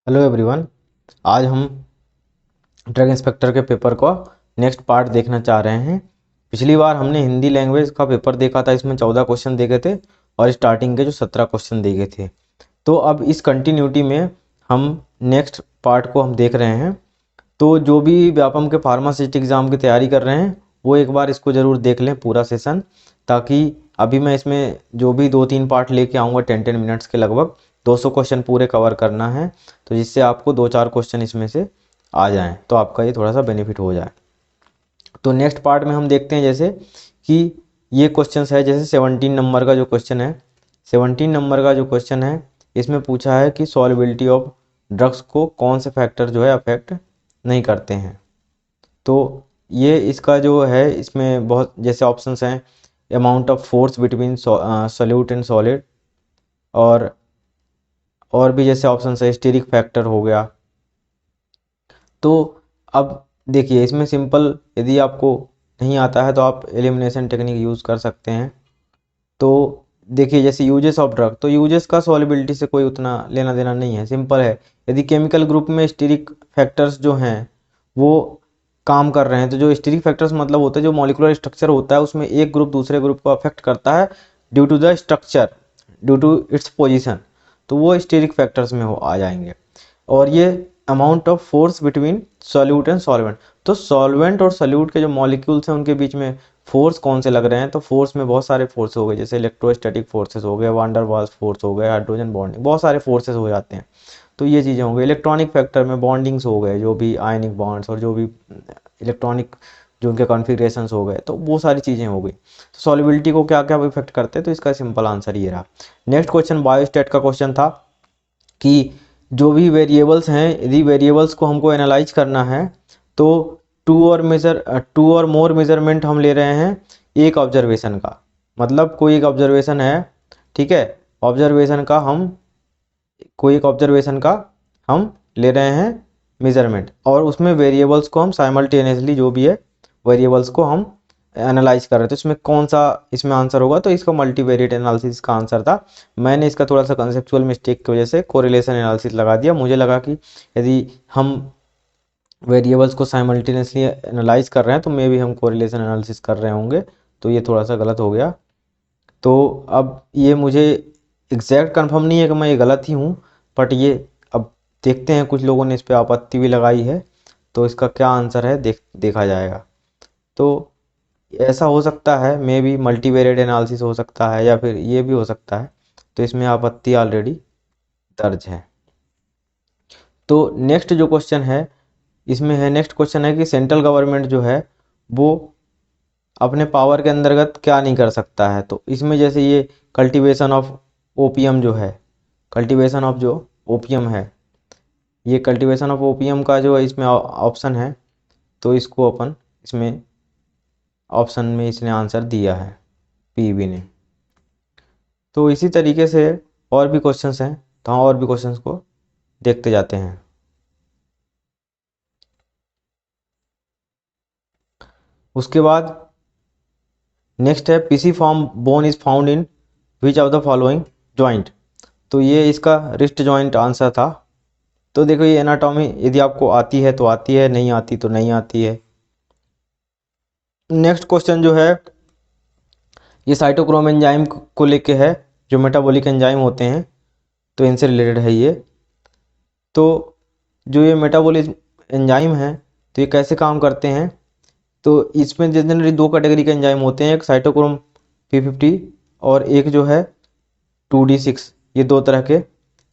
Hello everyone. आज हम drug inspector के पेपर का नेक्स्ट पार्ट देखना चाह रहे हैं। पिछली बार हमने हिंदी लैंग्वेज का पेपर देखा था, इसमें 14 क्वेश्चन देखे थे और स्टार्टिंग के जो 17 क्वेश्चन देखे थे। तो अब इस कंटिन्यूटी में हम नेक्स्ट पार्ट को हम देख रहे हैं। तो जो भी व्यापम के फार्मासिस्ट एग्ज़ाम की तैयारी कर रहे हैं वो एक बार इसको ज़रूर देख लें पूरा सेशन, ताकि अभी मैं इसमें जो भी 2-3 पार्ट लेके आऊँगा 10-10 मिनट्स के लगभग 200 क्वेश्चन पूरे कवर करना है। तो जिससे आपको 2-4 क्वेश्चन इसमें से आ जाएं तो आपका ये थोड़ा सा बेनिफिट हो जाए। तो नेक्स्ट पार्ट में हम देखते हैं जैसे कि ये क्वेश्चन है, जैसे 17 नंबर का जो क्वेश्चन है, 17 नंबर का जो क्वेश्चन है इसमें पूछा है कि सॉल्युबिलिटी ऑफ ड्रग्स को कौन से फैक्टर जो है अफेक्ट नहीं करते हैं। तो ये इसका जो है इसमें बहुत जैसे ऑप्शंस हैं, amount of force between solute and solid, और भी जैसे ऑप्शन है स्टीरिक फैक्टर हो गया। तो अब देखिए इसमें सिंपल, यदि आपको नहीं आता है तो आप एलिमिनेशन टेक्निक यूज़ कर सकते हैं। तो देखिए जैसे यूजेस ऑफ ड्रग, तो यूजेस का सॉलिबिलिटी से कोई उतना लेना देना नहीं है, सिंपल है। यदि केमिकल ग्रुप में स्टीरिक फैक्टर्स जो हैं वो काम कर रहे हैं, तो जो स्टीरिक फैक्टर्स मतलब होता है जो मॉलिक्यूलर स्ट्रक्चर होता है उसमें एक ग्रुप दूसरे ग्रुप को अफेक्ट करता है due to the structure, due to its position, तो वो स्टीरिक फैक्टर्स में हो आ जाएंगे। और ये amount of force between solute and solvent, तो सॉल्वेंट और सॉल्यूट के जो मॉलिक्यूल्स हैं उनके बीच में फोर्स कौन से लग रहे हैं, तो फोर्स में बहुत सारे फोर्स हो गए, जैसे इलेक्ट्रोस्टैटिक फोर्सेस हो गए, वांडर वाल्स फोर्स हो गए, हाइड्रोजन बॉन्डिंग, बहुत सारे फोर्सेस हो जाते हैं। तो ये चीज़ें हो गई। इलेक्ट्रॉनिक फैक्टर में बॉन्डिंग्स हो गए, जो भी आयनिक बॉन्ड्स और जो भी इलेक्ट्रॉनिक जो उनके कॉन्फ़िगरेशंस हो गए, तो वो सारी चीज़ें हो गई। तो सॉल्युबिलिटी को क्या क्या इफेक्ट करते हैं, तो इसका सिंपल आंसर ये रहा। नेक्स्ट क्वेश्चन बायोस्टैट का क्वेश्चन था कि जो भी वेरिएबल्स हैं, यदि वेरिएबल्स को हमको एनालाइज करना है तो टू और मोर मेजरमेंट हम ले रहे हैं एक ऑब्जर्वेशन का, मतलब कोई एक ऑब्जर्वेशन है, ठीक है, ऑब्जर्वेशन का हम कोई एक ऑब्जर्वेशन का हम ले रहे हैं मेजरमेंट, और उसमें वेरिएबल्स को हम साइमल्टेनियसली जो भी है वेरिएबल्स को हम एनालाइज कर रहे थे। तो इसमें कौन सा इसमें आंसर होगा, तो इसका मल्टीवेरिएट एनालिसिस का आंसर था। मैंने इसका थोड़ा सा कंसेप्चुअल मिस्टेक की वजह से कोरिलेशन एनालिसिस लगा दिया। मुझे लगा कि यदि हम वेरिएबल्स को साइमल्टेनियसली एनालाइज कर रहे हैं तो मे भी हम कोरिलेशन एनालिसिस कर रहे होंगे, तो ये थोड़ा सा गलत हो गया। तो अब ये मुझे एग्जैक्ट कंफर्म नहीं है कि मैं ये गलत ही हूँ, बट ये अब देखते हैं, कुछ लोगों ने इस पर आपत्ति भी लगाई है, तो इसका क्या आंसर है देखा जाएगा। तो ऐसा हो सकता है, मे बी मल्टीवेरिएट एनालिसिस हो सकता है, या फिर ये भी हो सकता है। तो इसमें आपत्ति ऑलरेडी दर्ज है। तो नेक्स्ट जो क्वेश्चन है इसमें है, नेक्स्ट क्वेश्चन है कि सेंट्रल गवर्नमेंट जो है वो अपने पावर के अंतर्गत क्या नहीं कर सकता है। तो इसमें जैसे ये कल्टीवेशन ऑफ ओपीएम जो है, कल्टीवेशन ऑफ जो ओपीएम है, ये कल्टीवेशन ऑफ ओपीएम का जो इसमें ऑप्शन है, तो इसको अपन इसमें ऑप्शन में इसने आंसर दिया है पीबी ने। तो इसी तरीके से और भी क्वेश्चंस हैं, तो हम और भी क्वेश्चंस को देखते जाते हैं। उसके बाद नेक्स्ट है PC form bone is found in which of the following joint. तो ये इसका रिस्ट जॉइंट आंसर था। तो देखो ये एनाटॉमी यदि आपको आती है तो आती है, नहीं आती तो नहीं आती है। नेक्स्ट क्वेश्चन जो है ये साइटोक्रोम एंजाइम को लेके है, जो मेटाबॉलिक एंजाइम होते हैं, तो इनसे रिलेटेड है ये। तो जो ये मेटाबॉलिक एंजाइम है तो ये कैसे काम करते हैं, तो इसमें जनरली दो कैटेगरी के एंजाइम होते हैं, एक साइटोक्रोम P50 और एक जो है 2D6, ये दो तरह के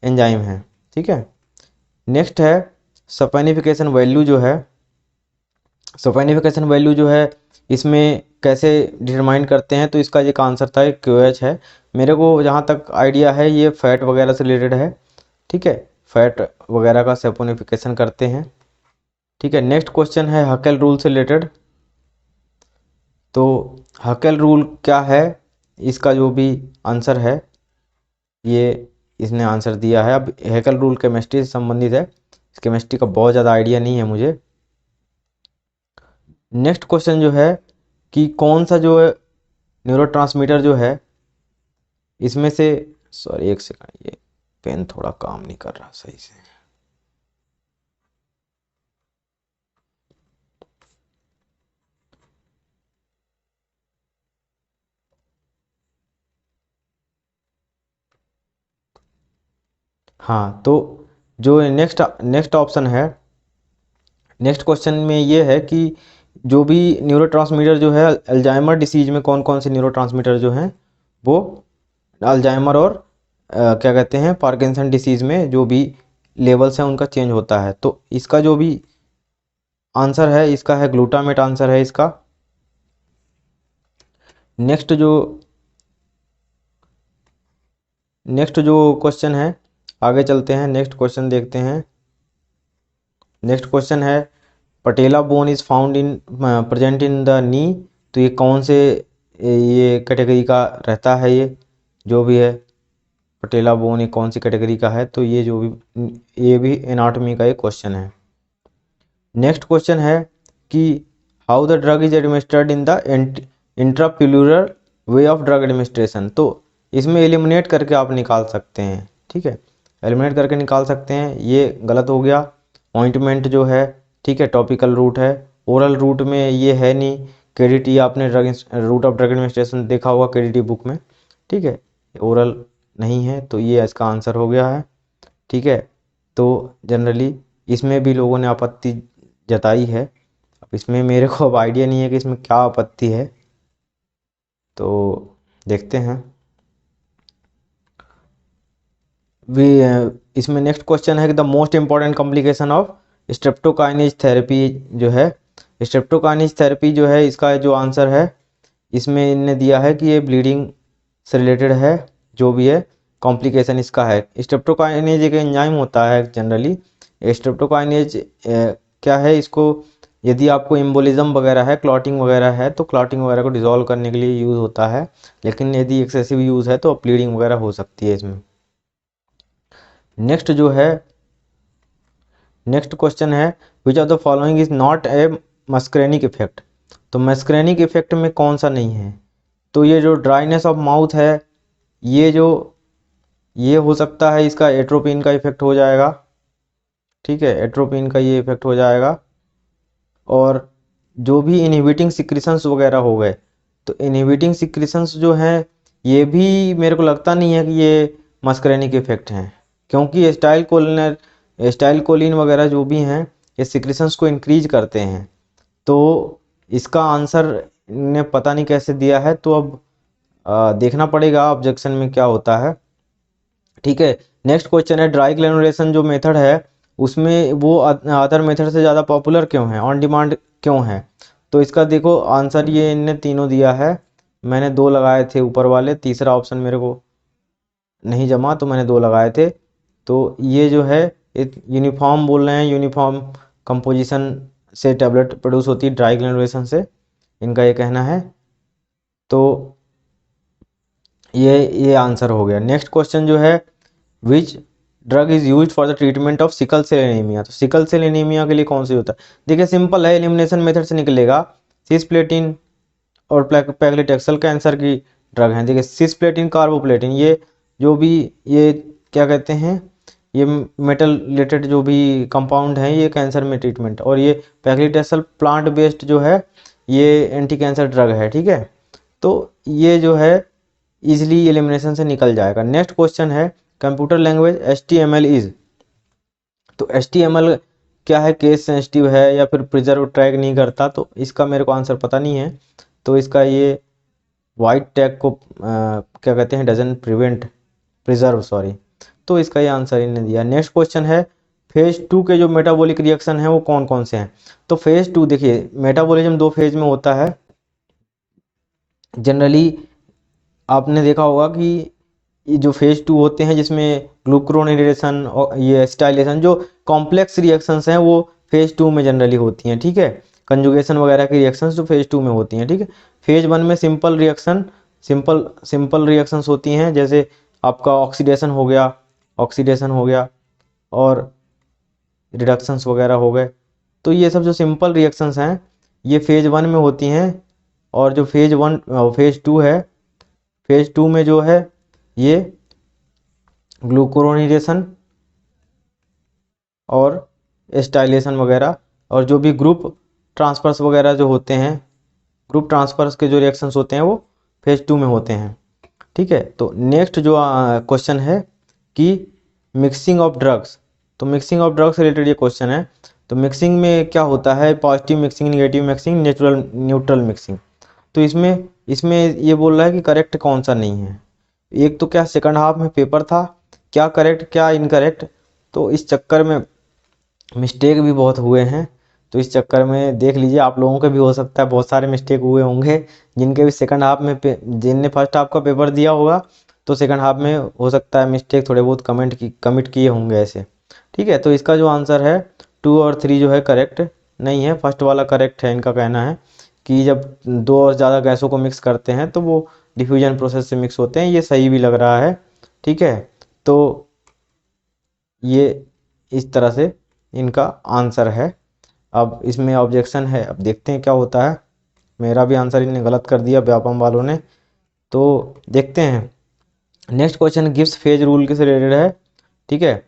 एंजाइम हैं, ठीक है। नेक्स्ट है सफाइनिफिकेशन वैल्यू जो है, सफाइनिफिकेशन वैल्यू जो है इसमें कैसे डिटरमाइन करते हैं, तो इसका एक आंसर था QH है। मेरे को जहाँ तक आइडिया है ये फैट वगैरह से रिलेटेड है, ठीक है, फैट वगैरह का सफाइनिफिकेशन करते हैं, ठीक है। नेक्स्ट क्वेश्चन है हकेल रूल से रिलेटेड। तो हकेल रूल क्या है, इसका जो भी आंसर है ये इसने आंसर दिया है। अब हैकेल रूल केमिस्ट्री से संबंधित है, इस केमिस्ट्री का बहुत ज़्यादा आइडिया नहीं है मुझे। नेक्स्ट क्वेश्चन जो है कि कौन सा जो है न्यूरोट्रांसमीटर जो है इसमें से, सॉरी एक सेकंड, ये पेन थोड़ा काम नहीं कर रहा सही से। हाँ, तो जो नेक्स्ट नेक्स्ट ऑप्शन है, नेक्स्ट क्वेश्चन में ये है कि जो भी न्यूरोट्रांसमीटर जो है अल्जाइमर डिसीज में कौन कौन से न्यूरोट्रांसमीटर जो हैं वो अल्जाइमर और क्या कहते हैं पार्किंसन डिसीज में जो भी लेवल्स हैं उनका चेंज होता है। तो इसका जो भी आंसर है इसका है ग्लूटामेट, आंसर है इसका। नेक्स्ट जो क्वेश्चन है, आगे चलते हैं, नेक्स्ट क्वेश्चन देखते हैं। नेक्स्ट क्वेश्चन है पटेला bone is found in present in the knee. तो ये कौन से ये कैटेगरी का रहता है, ये जो भी है पटेला बोन ये कौन सी कैटेगरी का है, तो ये जो भी ये भी एनाटॉमी का एक क्वेश्चन है। नेक्स्ट क्वेश्चन है कि how the drug is administered in the intrapleural way of drug administration. तो इसमें एलिमिनेट करके आप निकाल सकते हैं, ठीक है, एलिमिनेट करके निकाल सकते हैं, ये गलत हो गया। ऑइंटमेंट जो है, ठीक है, टॉपिकल रूट है, ओरल रूट में ये है नहीं। केडीटी आपने drug route of drug administration देखा होगा केडीटी बुक में, ठीक है, ओरल नहीं है, तो ये इसका आंसर हो गया है, ठीक है। तो जनरली इसमें भी लोगों ने आपत्ति जताई है। अब इसमें मेरे को अब आइडिया नहीं है कि इसमें क्या आपत्ति है, तो देखते हैं। भी इसमें नेक्स्ट क्वेश्चन है कि the most important complication of streptokinase therapy जो है, स्ट्रेप्टोकाइनेज थेरेपी जो है इसका जो आंसर है इसमें इनने दिया है कि ये ब्लीडिंग से रिलेटेड है, जो भी है कॉम्प्लिकेशन इसका है। स्ट्रेप्टोकाइनेज एक एंजाइम होता है जनरली। स्ट्रेप्टोकाइनेज क्या है, इसको यदि आपको एम्बोलिज्म वगैरह है, क्लॉटिंग वगैरह है, तो क्लॉटिंग वगैरह को डिसॉल्व करने के लिए यूज़ होता है, लेकिन यदि एक्सेसिव यूज़ है तो ब्लीडिंग वगैरह हो सकती है इसमें। नेक्स्ट जो है, नेक्स्ट क्वेश्चन है which of the following is not a muscarinic effect. तो मस्क्रेनिक इफेक्ट में कौन सा नहीं है, तो ये जो ड्राइनेस ऑफ माउथ है, ये हो सकता है इसका एट्रोपिन का इफेक्ट हो जाएगा, ठीक है, एट्रोपिन का ये इफेक्ट हो जाएगा। और जो भी इनहिबिटिंग सिक्रीशंस वगैरह हो गए, तो इनहिबिटिंग सिक्रीशंस जो हैं ये भी मेरे को लगता नहीं है कि ये मस्करेनिक इफेक्ट हैं, क्योंकि एस्टाइल कोलिन वगैरह जो भी हैं ये सिक्रीशंस को इंक्रीज करते हैं। तो इसका आंसर ने पता नहीं कैसे दिया है, तो अब देखना पड़ेगा ऑब्जेक्शन में क्या होता है, ठीक है। नेक्स्ट क्वेश्चन है ड्राई ग्रेनुलेशन जो मेथड है उसमें वो अदर मेथड से ज़्यादा पॉपुलर क्यों है, ऑन डिमांड क्यों है। तो इसका देखो आंसर ये इनने तीनों दिया है, मैंने 2 लगाए थे ऊपर वाले, तीसरा ऑप्शन मेरे को नहीं जमा तो मैंने 2 लगाए थे। तो ये जो है यूनिफॉर्म बोल रहे हैं, यूनिफॉर्म कंपोजिशन से टैबलेट प्रोड्यूस होती है ड्राई ग्रेनुलेशन से, इनका ये कहना है। तो ये आंसर हो गया। नेक्स्ट क्वेश्चन जो है which drug is use for the treatment of sickle cell anaemia. तो सिकल सेल एनीमिया के लिए कौन सी होता है, देखिए सिंपल है, एलिमिनेशन मेथड से निकलेगा। सिस्प्लेटिन और पैक्लिटेक्सेल कैंसर की ड्रग हैं, देखिए सिस्प्लेटिन कार्बोप्लेटिन, ये जो भी ये क्या कहते हैं ये मेटल रिलेटेड जो भी कंपाउंड हैं ये कैंसर में ट्रीटमेंट, और ये पैक्लिटेक्सेल प्लांट बेस्ड जो है ये एंटी कैंसर ड्रग है, ठीक है। तो ये जो है इजिली एलिमिनेशन से निकल जाएगा। नेक्स्ट क्वेश्चन है कंप्यूटर लैंग्वेज HTML इज। तो HTML क्या है, केस सेंसिटिव है या फिर प्रिजर्व ट्रैक नहीं करता, तो इसका मेरे को आंसर पता नहीं है। तो इसका ये वाइट टैग को क्या कहते हैं, डजंट प्रिवेंट प्रिजर्व, सॉरी, तो इसका ये आंसर इन्हें दिया। नेक्स्ट क्वेश्चन है फेज 2 के जो मेटाबॉलिक रिएक्शन है वो कौन कौन से हैं। तो फेज 2 देखिए मेटाबॉलिज्म 2 फेज में होता है जनरली, आपने देखा होगा कि ये जो फेज 2 होते हैं जिसमें ग्लूक्रोनेशन और ये स्टाइलेशन जो कॉम्प्लेक्स रिएक्शंस हैं वो फेज 2 में जनरली होती हैं, ठीक है, कंजुगेशन वगैरह की रिएक्शंस जो फेज 2 में होती हैं, ठीक है। फेज 1 में सिंपल रिएक्शन, सिंपल रिएक्शंस होती हैं, जैसे आपका ऑक्सीडेशन हो गया और रिडक्शंस वगैरह हो गए। तो ये सब जो सिंपल रिएक्शंस हैं ये फेज 1 में होती हैं, और जो फेज 2 है, फेज 2 में जो है ये ग्लूकोरोनेशन और एस्टाइलेशन वगैरह, और जो भी ग्रुप ट्रांसफर्स वगैरह जो होते हैं, ग्रुप ट्रांसफर्स के जो रिएक्शंस होते हैं वो फेज 2 में होते हैं, ठीक है। तो नेक्स्ट जो क्वेश्चन है कि मिक्सिंग ऑफ ड्रग्स, तो मिक्सिंग ऑफ ड्रग्स से रिलेटेड ये क्वेश्चन है। तो मिक्सिंग में क्या होता है, positive mixing, negative mixing, natural neutral mixing. तो इसमें इसमें ये बोल रहा है कि करेक्ट कौन सा नहीं है। एक तो क्या सेकंड हाफ में पेपर था, क्या करेक्ट क्या इनकरेक्ट, तो इस चक्कर में मिस्टेक भी बहुत हुए हैं। तो इस चक्कर में देख लीजिए, आप लोगों के भी हो सकता है बहुत सारे मिस्टेक हुए होंगे, जिनके भी सेकंड हाफ में जिनने फर्स्ट हाफ का पेपर दिया होगा तो सेकंड हाफ में हो सकता है मिस्टेक थोड़े बहुत कमिट किए होंगे ऐसे। ठीक है, तो इसका जो आंसर है 2 और 3 जो है करेक्ट नहीं है, फर्स्ट वाला करेक्ट है। इनका कहना है कि जब दो और ज़्यादा गैसों को मिक्स करते हैं तो वो डिफ्यूजन प्रोसेस से मिक्स होते हैं, ये सही भी लग रहा है। ठीक है, तो ये इस तरह से इनका आंसर है। अब इसमें ऑब्जेक्शन है, अब देखते हैं क्या होता है। मेरा भी आंसर इन्हें गलत कर दिया व्यापम वालों ने, तो देखते हैं। Next question Gibbs phase rule से रिलेटेड है। ठीक है,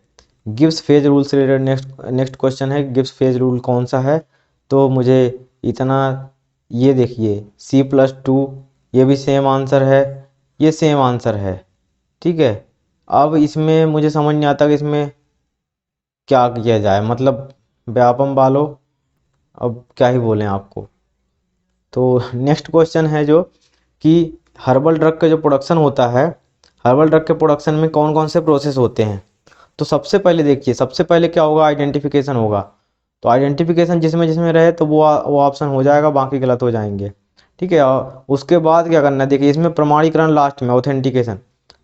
गिब्स फेज रूल से रिलेटेड नेक्स्ट नेक्स्ट क्वेश्चन है, गिब्स फेज रूल कौन सा है। तो मुझे इतना, ये देखिए C+2, ये भी सेम आंसर है, ये सेम आंसर है। ठीक है, अब इसमें मुझे समझ नहीं आता कि इसमें क्या किया जाए, मतलब व्यापम वालों अब क्या ही बोलें आपको। तो नेक्स्ट क्वेश्चन है जो कि हर्बल ड्रग का जो प्रोडक्शन होता है, हर्बल ड्रग के प्रोडक्शन में कौन कौन से प्रोसेस होते हैं। तो सबसे पहले देखिए, सबसे पहले क्या होगा, आइडेंटिफिकेशन होगा। तो आइडेंटिफिकेशन जिसमें जिसमें रहे तो वो ऑप्शन हो जाएगा, बाकी गलत हो जाएंगे। ठीक है, और उसके बाद क्या करना है, देखिए इसमें प्रमाणीकरण लास्ट में, ऑथेंटिकेशन,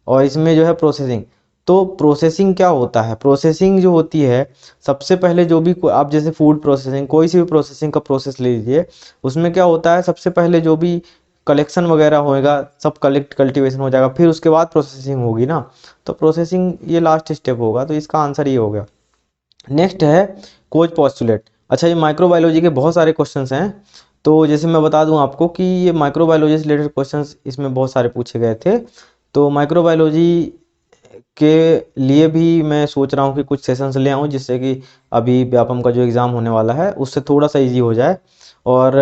और इसमें जो है प्रोसेसिंग। तो प्रोसेसिंग क्या होता है, प्रोसेसिंग जो होती है सबसे पहले जो भी आप जैसे फूड प्रोसेसिंग, कोई सी भी प्रोसेसिंग का प्रोसेस ले लीजिए, उसमें क्या होता है सबसे पहले जो भी कलेक्शन वगैरह होएगा सब कल्टीवेशन हो जाएगा, फिर उसके बाद प्रोसेसिंग होगी ना। तो प्रोसेसिंग ये लास्ट स्टेप होगा, तो इसका आंसर ये हो गया। नेक्स्ट है कोज पॉस्टुलेट। अच्छा, ये माइक्रोबायोलॉजी के बहुत सारे क्वेश्चंस हैं। तो जैसे मैं बता दूं आपको कि ये माइक्रोबायोलॉजी से रिलेटेड क्वेश्चंस इसमें बहुत सारे पूछे गए थे। तो माइक्रोबायोलॉजी के लिए भी मैं सोच रहा हूँ कि कुछ सेशंस ले आऊँ, जिससे कि अभी व्यापम का जो एग्ज़ाम होने वाला है उससे थोड़ा सा इजी हो जाए। और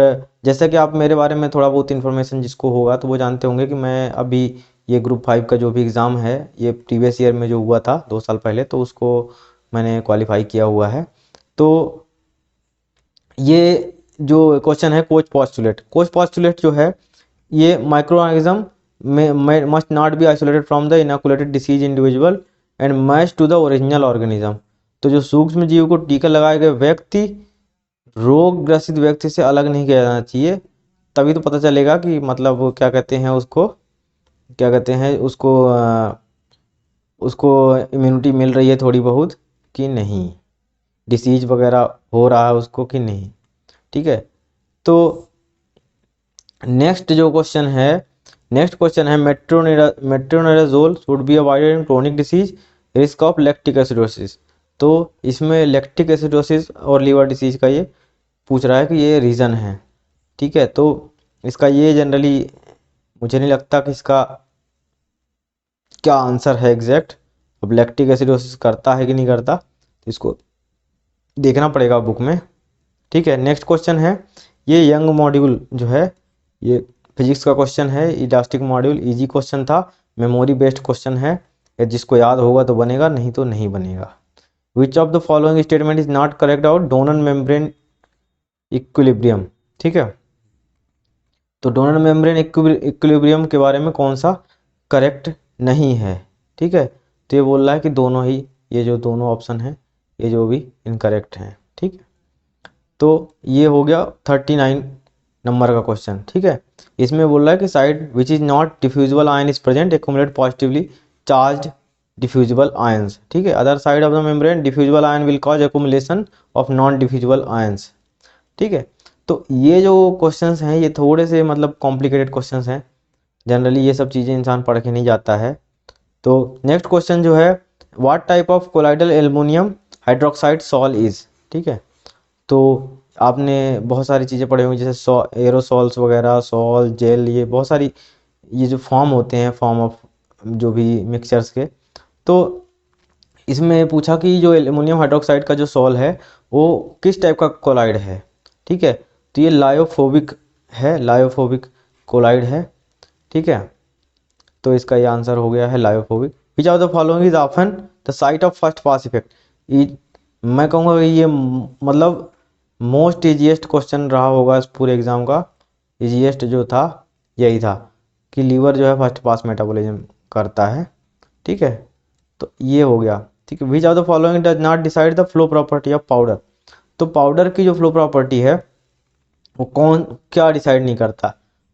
जैसा कि आप मेरे बारे में थोड़ा बहुत इन्फॉर्मेशन जिसको होगा तो वो जानते होंगे कि मैं अभी ये ग्रुप 5 का जो भी एग्ज़ाम है, ये प्रीवियस ईयर में जो हुआ था 2 साल पहले, तो उसको मैंने क्वालिफाई किया हुआ है। तो ये जो क्वेश्चन है कोच पॉस्टुलेट जो है, ये माइक्रो ऑर्गेनिज्म में must not be isolated from the inoculated disease individual and match to the original organism. तो जो सूक्ष्म जीव को टीका लगाए गए व्यक्ति रोग ग्रसित व्यक्ति से अलग नहीं किया जाना चाहिए, तभी तो पता चलेगा कि मतलब वो क्या कहते हैं उसको, क्या कहते हैं उसको इम्यूनिटी मिल रही है थोड़ी बहुत कि नहीं, डिसीज वगैरह हो रहा है उसको कि नहीं। ठीक है, तो नेक्स्ट क्वेश्चन है metronidazole should be avoided in chronic disease, risk of lactic acidosis. तो इसमें लैक्टिक एसिडोसिस और लीवर डिसीज का ये पूछ रहा है कि ये रीज़न है। ठीक है, तो इसका ये जनरली मुझे नहीं लगता कि इसका क्या आंसर है एग्जैक्ट। अब लैक्टिक एसिडोसिस करता है कि नहीं करता, तो इसको देखना पड़ेगा बुक में। ठीक है, नेक्स्ट क्वेश्चन है, ये यंग मॉड्यूल जो है, ये फिजिक्स का क्वेश्चन है, इलास्टिक मॉड्यूल, इजी क्वेश्चन था, मेमोरी बेस्ड क्वेश्चन है, ये जिसको याद होगा तो बनेगा, नहीं तो नहीं बनेगा। विच of the following statement is not correct out donor membrane equilibrium. ठीक है, तो डोनर मेम्ब्रेन इक्विलिब्रियम के बारे में कौन सा करेक्ट नहीं है। ठीक है, तो ये बोल रहा है कि दोनों ही, ये जो दोनों ऑप्शन हैं ये जो भी इनकरेक्ट हैं। ठीक है, तो ये हो गया 39 नंबर का क्वेश्चन। ठीक है, इसमें बोल रहा है कि side which is not diffusible ion is present accumulate positively charge diffusible ions. ठीक है, other side of the membrane diffusible ion will cause accumulation of non diffusible ions. ठीक है, तो ये जो क्वेश्चंस हैं ये थोड़े से मतलब कॉम्प्लिकेटेड क्वेश्चंस हैं, जनरली ये सब चीज़ें इंसान पढ़ के नहीं जाता है। तो नेक्स्ट क्वेश्चन जो है, what type of colloidal aluminium hydroxide sol is. ठीक है, तो आपने बहुत सारी चीज़ें पढ़ी होंगी, जैसे एरोसॉल्स वगैरह, सॉल, जेल, ये बहुत सारी ये जो फॉर्म होते हैं, फॉर्म ऑफ जो भी मिक्सचर्स के। तो इसमें पूछा कि जो एल्युमिनियम हाइड्रोक्साइड का जो सॉल है वो किस टाइप का कोलाइड है। ठीक है, तो ये लायोफोबिक है, लायोफोबिक कोलाइड है। ठीक है, तो इसका ये आंसर हो गया है lyophobic. Which of the following is often the site of first pass effect. मैं कहूँगा कि ये मतलब मोस्ट इजीएस्ट क्वेश्चन रहा होगा इस पूरे एग्जाम का। इजीएस्ट जो था यही था कि लीवर जो है फर्स्ट पास मेटाबॉलिज्म करता है। ठीक है, तो ये हो गया। ठीक है, which of the following does not decide the flow property of powder. तो पाउडर की जो फ्लो प्रॉपर्टी है वो कौन क्या डिसाइड नहीं करता,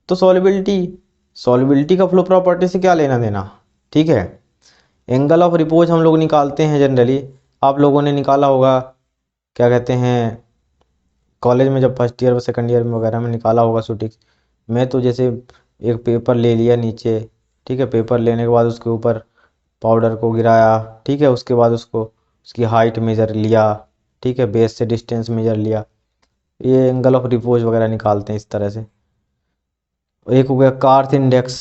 तो सॉल्युबिलिटी। सॉल्युबिलिटी का फ्लो प्रॉपर्टी से क्या लेना देना। ठीक है, एंगल ऑफ रिपोज हम लोग निकालते हैं जनरली, आप लोगों ने निकाला होगा, क्या कहते हैं कॉलेज में जब फर्स्ट ईयर सेकंड ईयर में वगैरह में निकाला होगा शूटिंग। मैं तो जैसे एक पेपर ले लिया नीचे, ठीक है, पेपर लेने के बाद उसके ऊपर पाउडर को गिराया, ठीक है, उसके बाद उसको उसकी हाइट मेजर लिया, ठीक है, बेस से डिस्टेंस मेजर लिया, ये एंगल ऑफ रिपोज वगैरह निकालते हैं इस तरह से। एक हो गया कार्थ इंडेक्स,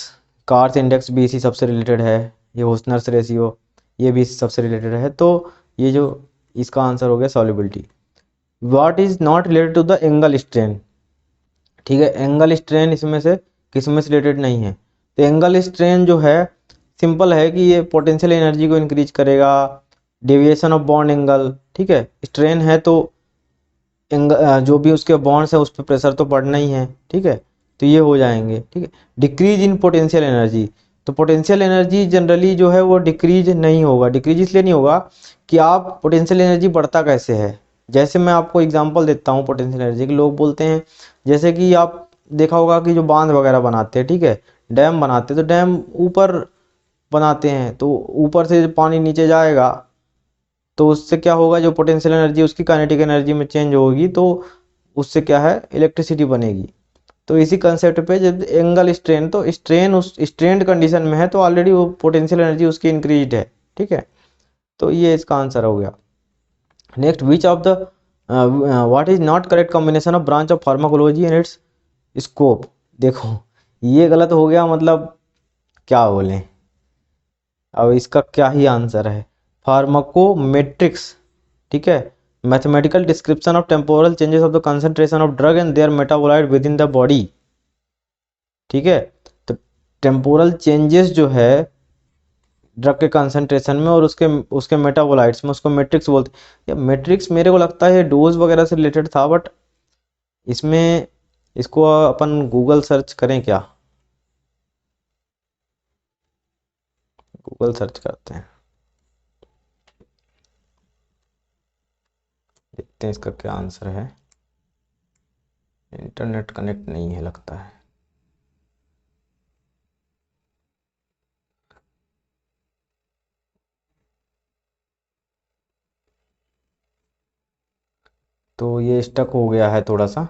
कार्थ इंडेक्स भी इसी सबसे रिलेटेड है। ये होस्टनर्स रेशियो ये भी इसी सबसे रिलेटेड है। तो ये जो इसका आंसर हो गया solubility. What is not related to the angle strain. ठीक है, एंगल स्ट्रेन इसमें से किस में से रिलेटेड नहीं है। तो एंगल स्ट्रेन जो है सिंपल है कि ये पोटेंशियल एनर्जी को इंक्रीज करेगा, डेविएशन ऑफ बॉन्ड एंगल। ठीक है, स्ट्रेन है तो जो भी उसके बॉन्ड्स है उस पर प्रेशर तो पड़ना ही है। ठीक है, तो ये हो जाएंगे। ठीक है, डिक्रीज इन पोटेंशियल एनर्जी। तो पोटेंशियल एनर्जी जनरली जो है वो डिक्रीज नहीं होगा। डिक्रीज इसलिए नहीं होगा कि आप पोटेंशियल एनर्जी बढ़ता कैसे है। जैसे मैं आपको एग्जांपल देता हूँ पोटेंशियल एनर्जी के। लोग बोलते हैं जैसे कि आप देखा होगा कि जो बांध वगैरह बनाते हैं, ठीक है, डैम बनाते हैं, तो डैम ऊपर बनाते हैं तो ऊपर से पानी नीचे जाएगा, तो उससे क्या होगा, जो पोटेंशियल एनर्जी उसकी काइनेटिक एनर्जी में चेंज होगी, तो उससे क्या है इलेक्ट्रिसिटी बनेगी। तो इसी कंसेप्ट पे जब एंगल स्ट्रेन, तो स्ट्रेन उस स्ट्रेन्ड कंडीशन में है तो ऑलरेडी वो पोटेंशियल एनर्जी उसकी इंक्रीज है। ठीक है, तो ये इसका आंसर हो गया। Next, which of the what is not correct combination of branch of pharmacology and it's scope. देखो ये गलत हो गया, मतलब क्या बोलें, अब इसका क्या ही आंसर है। फार्माकोमेट्रिक्स, ठीक है, mathematical description of temporal changes of the concentration of drug and their metabolite within the body. ठीक है, तो टेम्पोरल चेंजेस जो है ड्रग के कंसंट्रेशन में और उसके उसके मेटाबोलाइट्स में, उसको मैट्रिक्स बोलते हैं। ये मैट्रिक्स मेरे को लगता है डोज वगैरह से रिलेटेड था, बट इसमें इसको अपन गूगल सर्च करें क्या, गूगल सर्च करते हैं, देखते हैं इसका क्या आंसर है। इंटरनेट कनेक्ट नहीं है लगता है। तो ये स्टक हो गया है थोड़ा सा।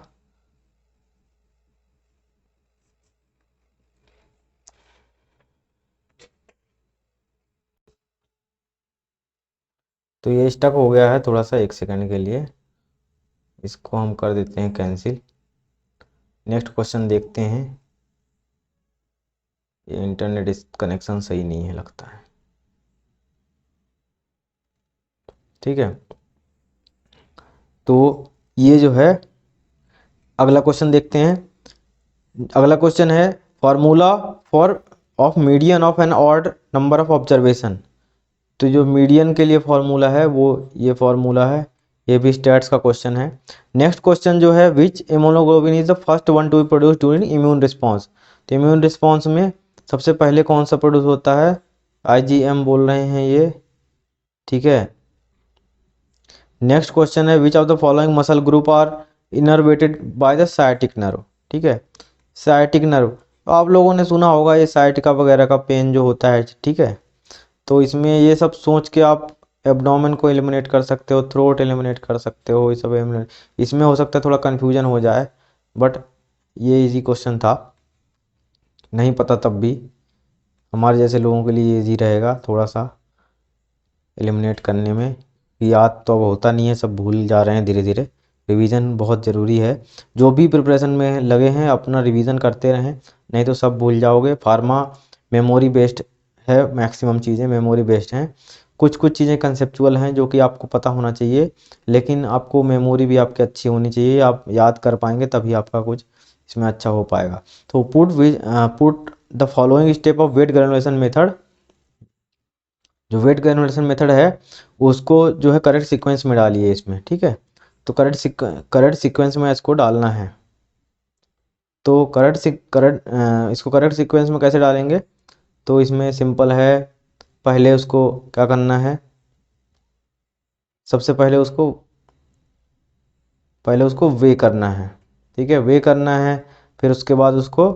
तो ये स्टक हो गया है थोड़ा सा, एक सेकंड के लिए इसको हम कर देते हैं कैंसिल। नेक्स्ट क्वेश्चन देखते हैं। ये इंटरनेट इस कनेक्शन सही नहीं है लगता है। ठीक है, तो ये जो है अगला क्वेश्चन देखते हैं। अगला क्वेश्चन है formula for of median of an odd number of observation. तो जो मीडियन के लिए फॉर्मूला है वो ये फॉर्मूला है, ये भी स्टैट्स का क्वेश्चन है। नेक्स्ट क्वेश्चन जो है which immunoglobin is the first one to be produce during immune response. तो इम्यून रिस्पॉन्स में सबसे पहले कौन सा प्रोड्यूस होता है, IgM बोल रहे हैं ये। ठीक है, नेक्स्ट क्वेश्चन है which of the following muscle group are innervated by the sciatic nerve. ठीक है, साइटिक नर्व, तो आप लोगों ने सुना होगा ये साइटिका वगैरह का पेन जो होता है। ठीक है, तो इसमें ये सब सोच के आप एब्डोमेन को एलिमिनेट कर सकते हो, थ्रोट एलिमिनेट कर सकते हो, ये सब एलिमिनेट। इसमें हो सकता है थोड़ा कन्फ्यूजन हो जाए, बट ये इजी क्वेश्चन था, नहीं पता तब भी हमारे जैसे लोगों के लिए इजी रहेगा थोड़ा सा एलिमिनेट करने में। याद तो अब होता नहीं है, सब भूल जा रहे हैं धीरे धीरे। रिवीजन बहुत ज़रूरी है, जो भी प्रिपरेशन में लगे हैं अपना रिवीजन करते रहें, नहीं तो सब भूल जाओगे। फार्मा मेमोरी बेस्ड है, मैक्सिमम चीज़ें मेमोरी बेस्ड हैं। कुछ कुछ चीज़ें कंसेप्चुअल हैं जो कि आपको पता होना चाहिए, लेकिन आपको मेमोरी भी आपकी अच्छी होनी चाहिए, आप याद कर पाएंगे तभी आपका कुछ इसमें अच्छा हो पाएगा। तो put the following step of wet granulation method जो वेट ग्रेनुलेशन मेथड है उसको जो है करेक्ट सीक्वेंस में डालिए इसमें, ठीक है। तो करेक्ट सीक्वेंस में इसको डालना है। तो इसको करेक्ट सीक्वेंस में कैसे डालेंगे, तो इसमें सिंपल है, पहले उसको क्या करना है, सबसे पहले उसको वे करना है, ठीक है, वे करना है। फिर उसके बाद उसको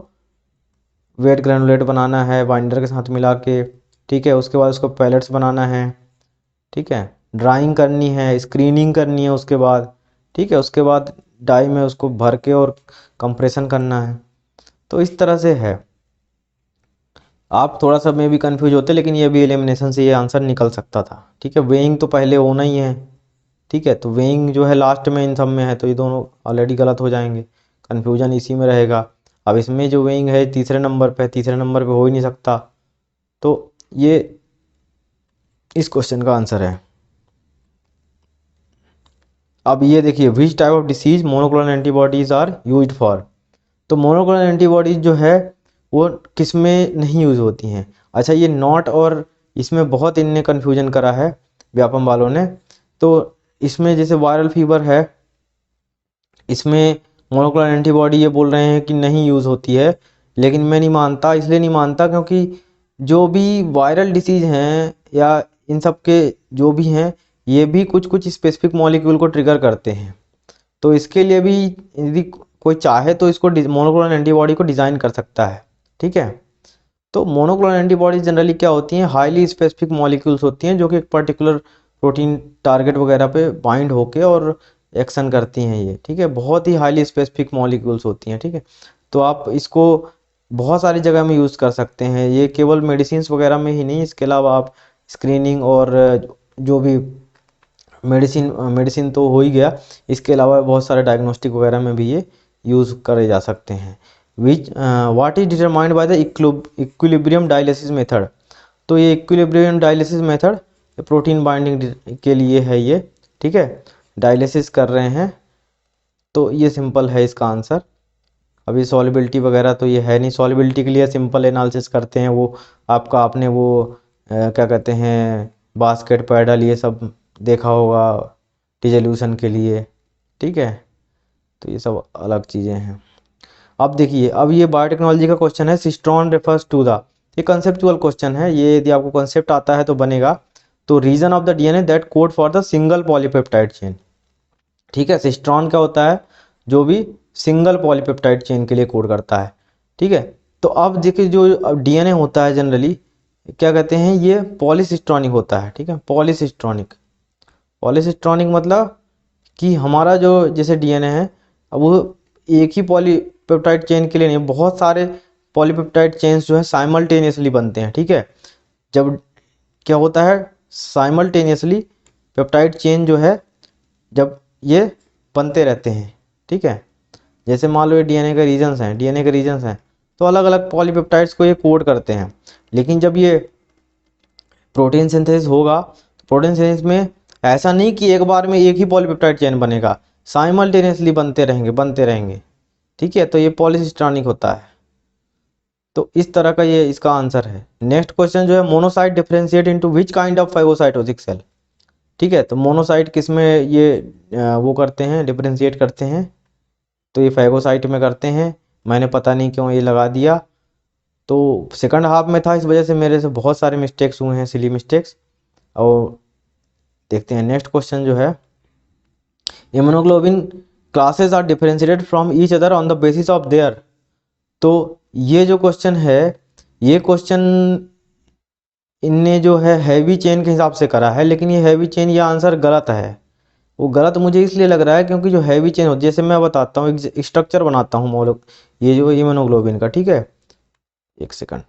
वेट ग्रेनुलेट बनाना है बाइंडर के साथ मिला के, ठीक है। उसके बाद उसको पैलेट्स बनाना है, ठीक है। ड्राइंग करनी है, स्क्रीनिंग करनी है उसके बाद, ठीक है। उसके बाद डाई में उसको भर के और कंप्रेशन करना है। तो इस तरह से है। आप थोड़ा सा में भी कंफ्यूज होते, लेकिन ये भी एलिमिनेशन से ये आंसर निकल सकता था, ठीक है। वेइंग तो पहले होना ही है, ठीक है। तो वेइंग जो है लास्ट में इन सब में है, तो ये दोनों ऑलरेडी गलत हो जाएंगे, कन्फ्यूजन इसी में रहेगा। अब इसमें जो वेइंग है तीसरे नंबर पे हो ही नहीं सकता। तो ये इस क्वेश्चन का आंसर है। अब ये देखिए, which type of disease monoclonal antibodies are used for. तो मोनोक्लोनल एंटीबॉडीज जो है वो किस में नहीं यूज़ होती हैं। अच्छा, ये नॉट और इसमें बहुत इनने कन्फ्यूजन करा है व्यापम वालों ने। तो इसमें जैसे वायरल फीवर है, इसमें मोनोक्लोनल एंटीबॉडी ये बोल रहे हैं कि नहीं यूज़ होती है, लेकिन मैं नहीं मानता। इसलिए नहीं मानता क्योंकि जो भी वायरल डिसीज हैं या इन सब के जो भी हैं, ये भी कुछ कुछ स्पेसिफिक मॉलिक्यूल को ट्रिगर करते हैं। तो इसके लिए भी यदि कोई चाहे तो इसको मोनोक्लोनल एंटीबॉडी को डिज़ाइन कर सकता है, ठीक है। तो मोनोक्लोनल एंटीबॉडीज जनरली क्या होती हैं, हाईली स्पेसिफिक मॉलिक्यूल्स होती हैं जो कि एक पर्टिकुलर प्रोटीन टारगेट वगैरह पे बाइंड होके और एक्शन करती हैं ये, ठीक है। बहुत ही हाईली स्पेसिफिक मॉलिक्यूल्स होती हैं, ठीक है। तो आप इसको बहुत सारी जगह में यूज़ कर सकते हैं, ये केवल मेडिसिन्स वगैरह में ही नहीं, इसके अलावा आप स्क्रीनिंग और जो भी मेडिसिन तो हो ही गया, इसके अलावा बहुत सारे डायग्नोस्टिक वगैरह में भी ये यूज़ करे जा सकते हैं। What is determined by the equilibrium dialysis method. तो ये equilibrium dialysis method protein binding के लिए है ये, ठीक है। डायलिसिस कर रहे हैं, तो ये सिंपल है इसका आंसर। अभी सॉलिबिलिटी वगैरह तो ये है नहीं, सॉलिबिलिटी के लिए सिंपल एनालिसिस करते हैं वो आपने वो क्या कहते हैं, बास्केट पैडल ये सब देखा होगा डिसोल्यूशन के लिए, ठीक है। तो ये सब अलग चीज़ें हैं। अब देखिए, अब ये बायोटेक्नोलॉजी का क्वेश्चन है, सिस्ट्रॉन रेफर्स टू द, ये कंसेप्चुअल क्वेश्चन है, ये यदि आपको कंसेप्ट आता है तो बनेगा। तो region of the DNA that code for the single polypeptide chain, ठीक है। सिस्ट्रॉन क्या होता है, जो भी सिंगल पॉलीपेप्टाइड चेन के लिए कोड करता है, ठीक है। तो अब देखिए, जो डीएनए होता है जनरली क्या कहते हैं, ये पॉलीसिस्ट्रॉनिक होता है, ठीक है। पॉलीसिस्ट्रॉनिक मतलब कि हमारा जो जैसे डीएनए है, अब वो एक ही पॉलीपेप्टाइड चेन के लिए नहीं, बहुत सारे पॉलीपेप्टाइड चेन्स जो है साइमल्टेनियसली बनते हैं, ठीक है। जब क्या होता है, साइमल्टेनियसली पेप्टाइड चेन जो है जब ये बनते रहते हैं, ठीक है। जैसे मान लो ये डीएनए के रीजन्स हैं, तो अलग अलग पॉलीपेप्टाइड्स को ये कोड करते हैं। लेकिन जब ये प्रोटीन सिंथेसिस होगा, तो प्रोटीन सिंथेसिस में ऐसा नहीं कि एक बार में एक ही पॉलीपेप्टाइड चेन बनेगा, साइमल्टेनियसली बनते रहेंगे, ठीक है। तो ये पॉलीसिस्ट्रॉनिक होता है। तो इस तरह का ये इसका आंसर है। नेक्स्ट क्वेश्चन जो है, monocyte differentiate into which kind of phagocytotic cell, ठीक है। तो मोनोसाइट किस में ये वो करते हैं, डिफरेंशिएट करते हैं, तो ये फाइगोसाइट में करते हैं। मैंने पता नहीं क्यों ये लगा दिया, तो सेकंड हाफ में था, इस वजह से मेरे से बहुत सारे मिस्टेक्स हुए हैं, सिली मिस्टेक्स। और देखते हैं नेक्स्ट क्वेश्चन जो है, immunoglobin classes are differentiated from each other on the basis of their. तो ये जो क्वेश्चन है, ये क्वेश्चन इनने जो है हैवी चेन के हिसाब से करा है, लेकिन ये हैवी चेन, ये आंसर गलत है। वो गलत मुझे इसलिए लग रहा है क्योंकि जो हैवी चेन होती है, जैसे मैं बताता हूँ, एक स्ट्रक्चर बनाता हूँ मोलो, ये जो इम्यूनोग्लोबिन का, ठीक है, एक सेकंड।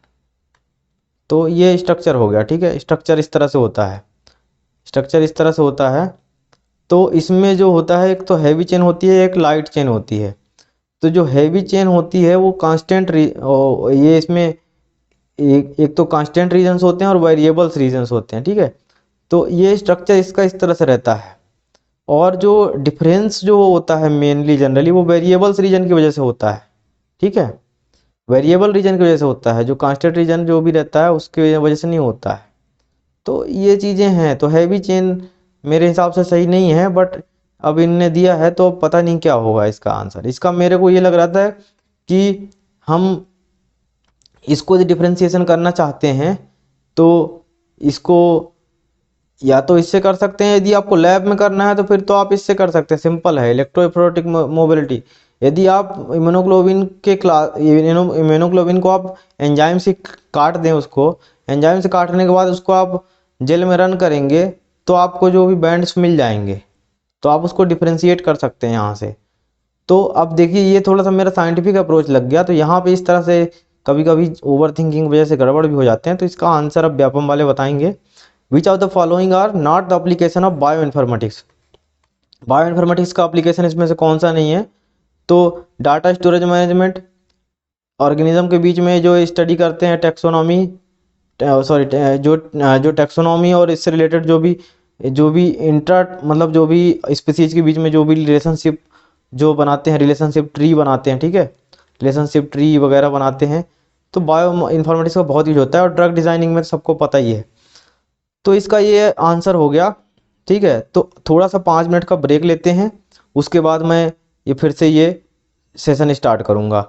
तो ये स्ट्रक्चर हो गया, ठीक है। स्ट्रक्चर इस तरह से होता है। तो इसमें जो होता है, एक तो हैवी चेन होती है, एक लाइट चेन होती है। तो जो हैवी चेन होती है वो कांस्टेंट, ये इसमें एक तो कांस्टेंट रीजन्स होते हैं और वेरिएबल्स रीजन्स होते हैं, ठीक है। तो ये स्ट्रक्चर इसका इस तरह से रहता है। और जो डिफरेंस जो होता है मेनली जनरली, वो वेरिएबल्स रीजन की वजह से होता है, ठीक है। वेरिएबल रीजन की वजह से होता है, जो कांस्टेंट रीजन जो भी रहता है उसकी वजह से नहीं होता है। तो ये चीज़ें हैं, तो हैवी चेन मेरे हिसाब से सही नहीं है, बट अब इनने दिया है तो पता नहीं क्या होगा इसका आंसर। इसका मेरे को ये लग रहा था कि हम इसको डिफरेंशिएशन करना चाहते हैं तो इसको या तो इससे कर सकते हैं, यदि आपको लैब में करना है तो फिर तो आप इससे कर सकते हैं, सिंपल है, इलेक्ट्रोफोरेटिक मोबिलिटी। यदि आप इम्यूनोग्लोबिन के इम्यूनोग्लोबिन को आप एंजाइम से काट दें, उसको एंजाइम से काटने के बाद उसको आप जेल में रन करेंगे तो आपको जो भी बैंड्स मिल जाएंगे, तो आप उसको डिफ्रेंशिएट कर सकते हैं यहाँ से। तो अब देखिए ये थोड़ा सा मेरा साइंटिफिक अप्रोच लग गया, तो यहाँ पे इस तरह से कभी कभी ओवर थिंकिंग वजह से गड़बड़ भी हो जाते हैं। तो इसका आंसर अब व्यापम वाले बताएंगे। Which of the following are not the application of bioinformatics. Bioinformatics का एप्लीकेशन इसमें से कौन सा नहीं है? तो डाटा स्टोरेज मैनेजमेंट, ऑर्गेनिज्म के बीच में जो स्टडी करते हैं टेक्सोनॉमी, सॉरी जो टेक्सोनॉमी और इससे रिलेटेड जो भी इंटर मतलब जो भी स्पीसीज के बीच में जो भी रिलेशनशिप जो बनाते हैं, रिलेशनशिप ट्री बनाते हैं, ठीक है, रिलेशनशिप ट्री वगैरह बनाते हैं, तो बायो इन्फॉर्मेटिक्स का बहुत यूज होता है। और ड्रग डिजाइनिंग में तो सबको पता ही है। तो इसका ये आंसर हो गया। ठीक है, तो थोड़ा सा 5 मिनट का ब्रेक लेते हैं, उसके बाद मैं ये फिर से ये सेशन स्टार्ट करूँगा।